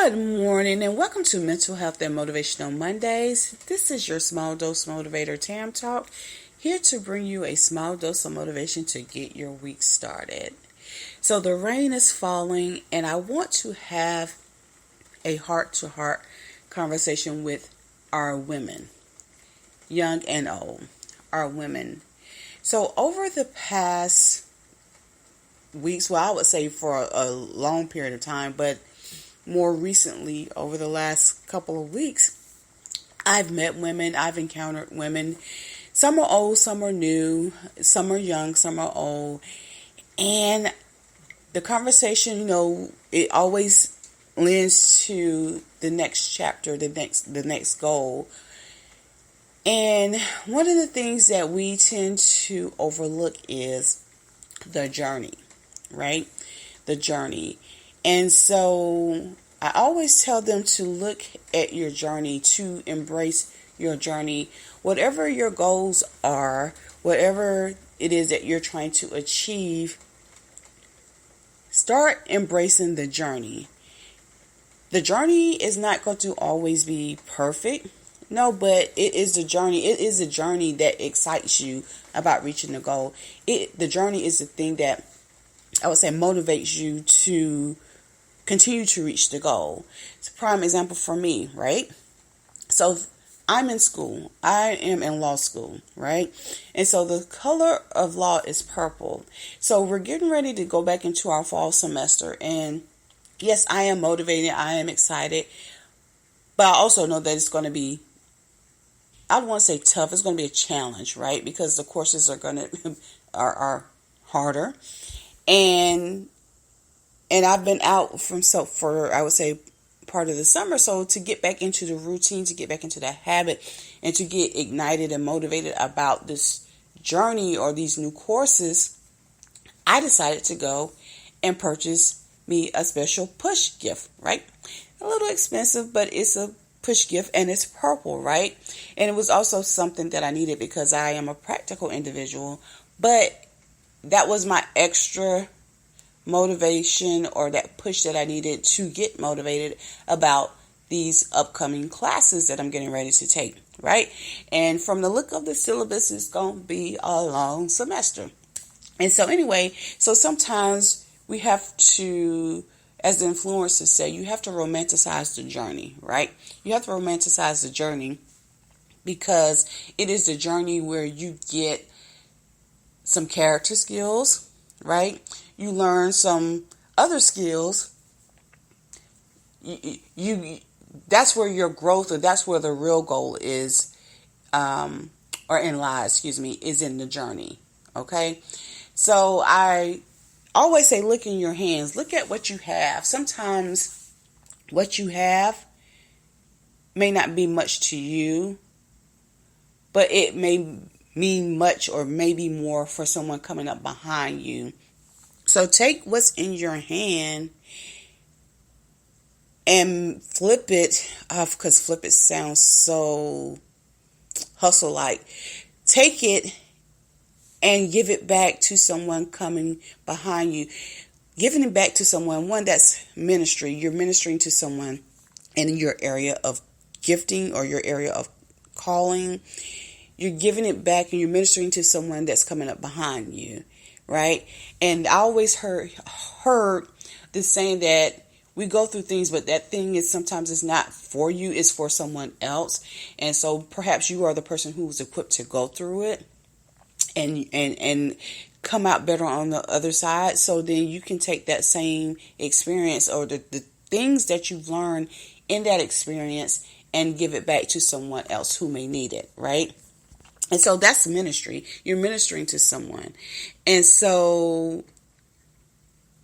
Good morning and welcome to Mental Health and Motivational Mondays. This is your small dose motivator Tam Talk, here to bring you a small dose of motivation to get your week started. So the rain is falling and I want to have a heart-to-heart conversation with our women, young and old, our women. So over the past weeks, well, I would say for a long period of time, but more recently, over the last couple of weeks, I've met women, I've encountered women. Some are old, some are new, some are young, some are old. And the conversation, it always lends to the next chapter, the next goal. And one of the things that we tend to overlook is the journey, right? The journey. And so I always tell them to look at your journey, to embrace your journey. Whatever your goals are, whatever it is that you're trying to achieve, start embracing the journey. The journey is not going to always be perfect. No, but it is the journey. It is a journey that excites you about reaching the goal. The journey is the thing that I would say motivates you to continue to reach the goal. It's a prime example for me, right? So I'm in school. I am in law school, right? And so the color of law is purple. So we're getting ready to go back into our fall semester. And yes, I am motivated. I am excited. But I also know that it's going to be, I don't want to say tough. It's going to be a challenge, right? Because the courses are harder. And I've been out for I would say part of the summer. So to get back into the routine, to get back into that habit, and to get ignited and motivated about this journey or these new courses, I decided to go and purchase me a special push gift, right? A little expensive, but it's a push gift and it's purple, right? And it was also something that I needed because I am a practical individual, but that was my extra motivation or that push that I needed to get motivated about these upcoming classes that I'm getting ready to take, right? And from the look of the syllabus, it's going to be a long semester. And so anyway, so sometimes we have to, as the influencers say, you have to romanticize the journey, right? You have to romanticize the journey because it is the journey where you get some character skills, right? You learn some other skills. You that's where your growth, or that's where the real goal is, is in the journey. Okay, so I always say, look in your hands. Look at what you have. Sometimes what you have may not be much to you, but it may mean much or maybe more for someone coming up behind you. So take what's in your hand and flip it off, because flip it sounds so hustle-like. Take it and give it back to someone coming behind you. Giving it back to someone, one, that's ministry. You're ministering to someone in your area of gifting or your area of calling. You're giving it back and you're ministering to someone that's coming up behind you, right? And I always heard this saying that we go through things, but that thing is sometimes it's not for you, it's for someone else. And so perhaps you are the person who's equipped to go through it and come out better on the other side. So then you can take that same experience or the things that you've learned in that experience and give it back to someone else who may need it, right? And so that's ministry. You're ministering to someone. And so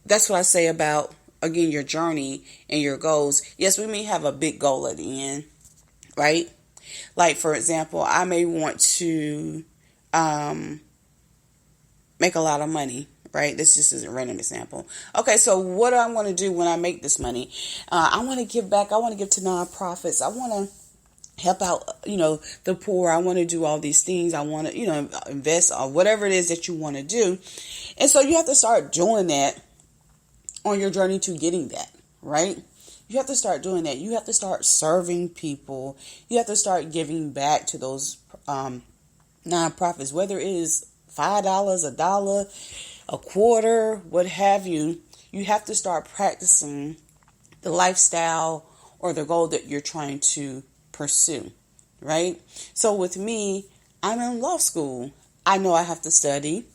that's what I say about, again, your journey and your goals. Yes, we may have a big goal at the end, right? Like, for example, I may want to make a lot of money, right? This just is a random example. Okay, so what do I want to do when I make this money? I want to give back. I want to give to nonprofits. I want to help out, the poor. I want to do all these things. I want to, invest or whatever it is that you want to do. And so you have to start doing that on your journey to getting that, right? You have to start doing that. You have to start serving people. You have to start giving back to those nonprofits, whether it is $5, a dollar, a quarter, what have you. You have to start practicing the lifestyle or the goal that you're trying to pursue, right? So with me, I'm in law school. I know I have to study.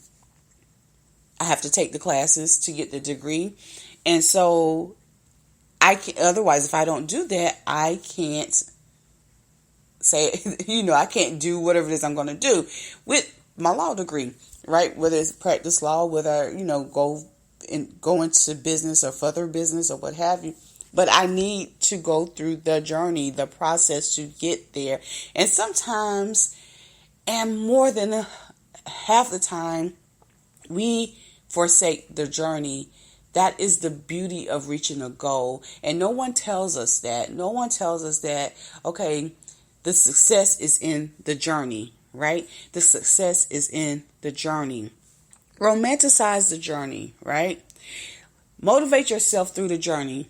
I have to take the classes to get the degree. And so otherwise, if I don't do that, I can't say, I can't do whatever it is I'm going to do with my law degree, right? Whether it's practice law, whether, go into business or further business or what have you. But I need to go through the journey, the process to get there. And sometimes, and more than half the time, we forsake the journey. That is the beauty of reaching a goal. And no one tells us that. No one tells us that, okay, the success is in the journey, right? The success is in the journey. Romanticize the journey, right? Motivate yourself through the journey.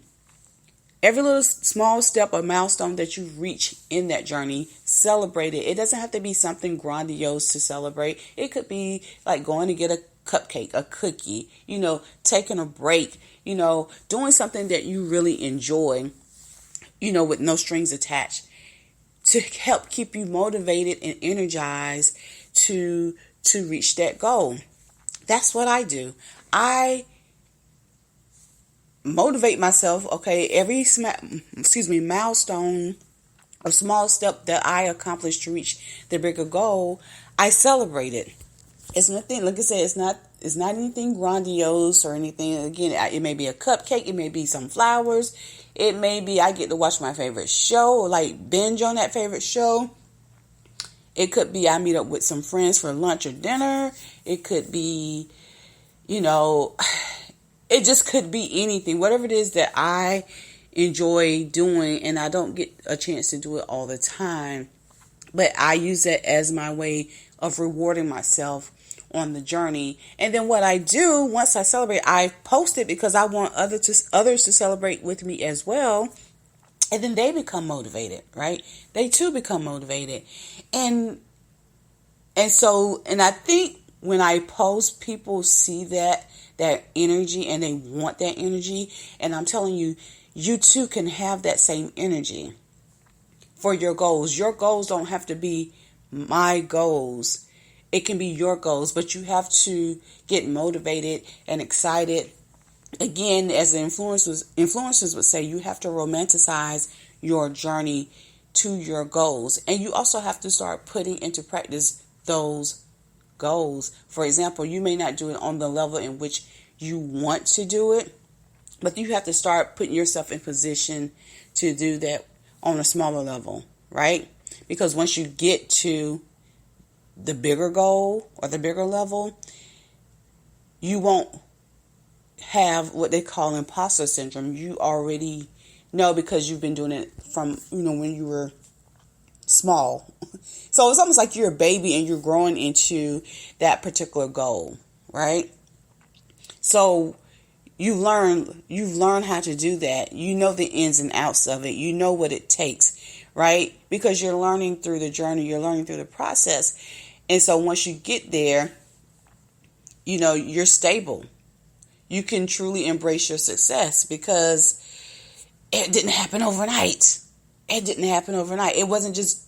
Every little small step or milestone that you reach in that journey, celebrate it. It doesn't have to be something grandiose to celebrate. It could be like going to get a cupcake, a cookie, taking a break, doing something that you really enjoy, with no strings attached to help keep you motivated and energized to reach that goal. That's what I do. I motivate myself, okay, every milestone or small step that I accomplish to reach the bigger goal, I celebrate it. It's nothing, like I said, it's not anything grandiose or anything. Again, it may be a cupcake, it may be some flowers, it may be I get to watch my favorite show, or like binge on that favorite show. It could be I meet up with some friends for lunch or dinner. It could be, it just could be anything, whatever it is that I enjoy doing, and I don't get a chance to do it all the time. But I use it as my way of rewarding myself on the journey. And then what I do once I celebrate, I post it because I want others to celebrate with me as well. And then they become motivated, right? They too become motivated. And I think when I post, people see that energy and they want that energy. And I'm telling you, you too can have that same energy for your goals. Your goals don't have to be my goals. It can be your goals, but you have to get motivated and excited. Again, as the influencers would say, you have to romanticize your journey to your goals. And you also have to start putting into practice those goals. For example, you may not do it on the level in which you want to do it, but you have to start putting yourself in position to do that on a smaller level, right? Because once you get to the bigger goal or the bigger level, you won't have what they call imposter syndrome. You already know because you've been doing it from, when you were small. So it's almost like you're a baby and you're growing into that particular goal, right? So you've learned how to do that. You know the ins and outs of it. You know what it takes, right? Because you're learning through the journey. You're learning through the process. And so once you get there, you're stable. You can truly embrace your success because it didn't happen overnight. It wasn't just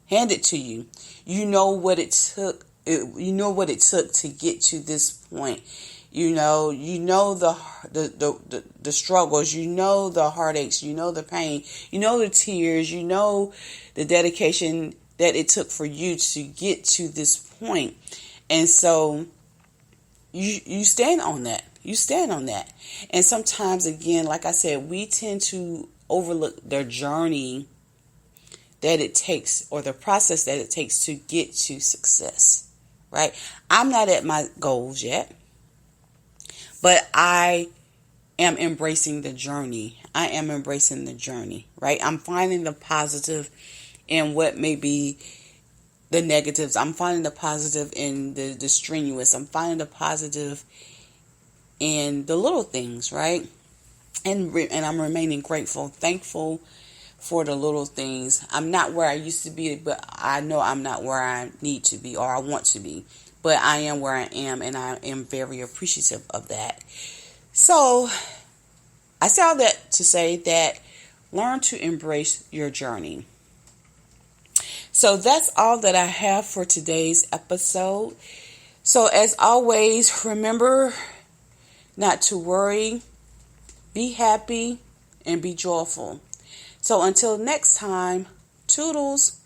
handed to you. You know what it took. You know what it took to get to this point. You know the struggles. You know the heartaches. You know the pain. You know the tears. You know the dedication that it took for you to get to this point. And so you stand on that. You stand on that. And sometimes, again, like I said, we tend to overlook the journey that it takes or the process that it takes to get to success, right? I'm not at my goals yet, but I am embracing the journey. I am embracing the journey, right? I'm finding the positive in what may be the negatives. I'm finding the positive in the strenuous. I'm finding the positive in the little things, right? and I'm remaining grateful, thankful for the little things. I'm not where I used to be, but I know I'm not where I need to be or I want to be. But I am where I am, and I am very appreciative of that. So, I say all that to say that learn to embrace your journey. So, that's all that I have for today's episode. So, as always, remember not to worry, be happy, and be joyful. So, until next time, toodles.